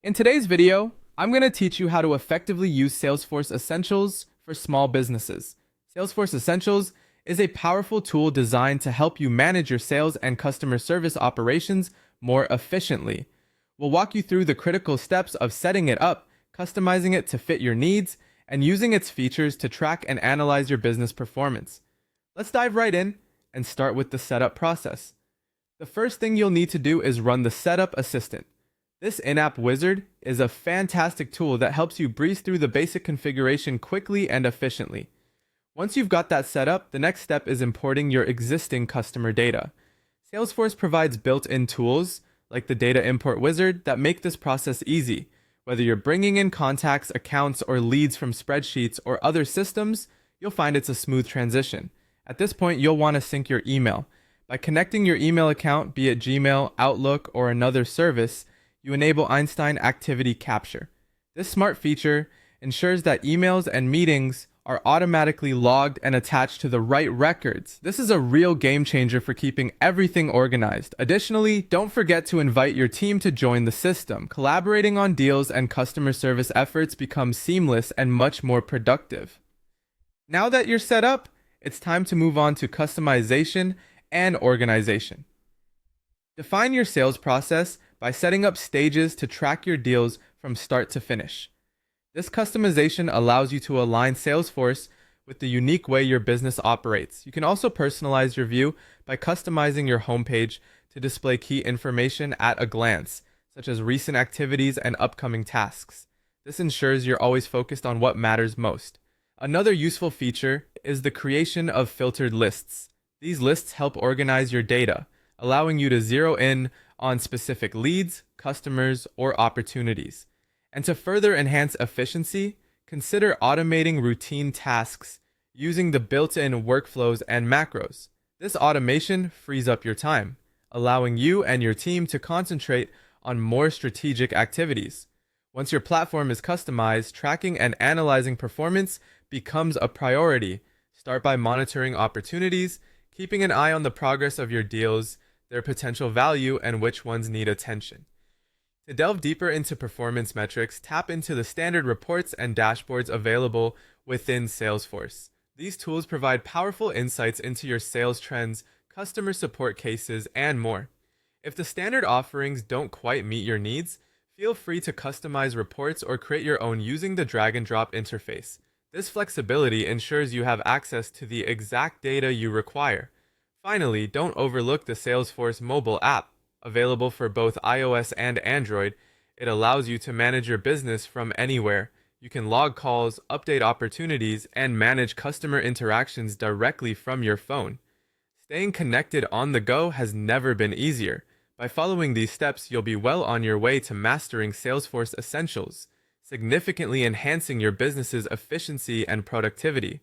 In today's video, I'm going to teach you how to effectively use Salesforce Essentials for small businesses. Salesforce Essentials is a powerful tool designed to help you manage your sales and customer service operations more efficiently. We'll walk you through the critical steps of setting it up, customizing it to fit your needs, and using its features to track and analyze your business performance. Let's dive right in and start with the setup process. The first thing you'll need to do is run the Setup Assistant. This in-app wizard is a fantastic tool that helps you breeze through the basic configuration quickly and efficiently. Once you've got that set up, the next step is importing your existing customer data. Salesforce provides built-in tools, like the data import wizard, that make this process easy. Whether you're bringing in contacts, accounts, or leads from spreadsheets or other systems, you'll find it's a smooth transition. At this point, you'll want to sync your email. By connecting your email account, be it Gmail, Outlook, or another service, you enable Einstein Activity Capture. This smart feature ensures that emails and meetings are automatically logged and attached to the right records. This is a real game changer for keeping everything organized. Additionally, don't forget to invite your team to join the system. Collaborating on deals and customer service efforts becomes seamless and much more productive. Now that you're set up, it's time to move on to customization and organization. Define your sales process by setting up stages to track your deals from start to finish. This customization allows you to align Salesforce with the unique way your business operates. You can also personalize your view by customizing your homepage to display key information at a glance, such as recent activities and upcoming tasks. This ensures you're always focused on what matters most. Another useful feature is the creation of filtered lists. These lists help organize your data, allowing you to zero in on specific leads, customers, or opportunities. And to further enhance efficiency, consider automating routine tasks using the built-in workflows and macros. This automation frees up your time, allowing you and your team to concentrate on more strategic activities. Once your platform is customized, tracking and analyzing performance becomes a priority. Start by monitoring opportunities, keeping an eye on the progress of your deals, their potential value, and which ones need attention. To delve deeper into performance metrics, tap into the standard reports and dashboards available within Salesforce. These tools provide powerful insights into your sales trends, customer support cases, and more. If the standard offerings don't quite meet your needs, feel free to customize reports or create your own using the drag-and-drop interface. This flexibility ensures you have access to the exact data you require. Finally, don't overlook the Salesforce mobile app. Available for both iOS and Android, it allows you to manage your business from anywhere. You can log calls, update opportunities, and manage customer interactions directly from your phone. Staying connected on the go has never been easier. By following these steps, you'll be well on your way to mastering Salesforce Essentials, significantly enhancing your business's efficiency and productivity.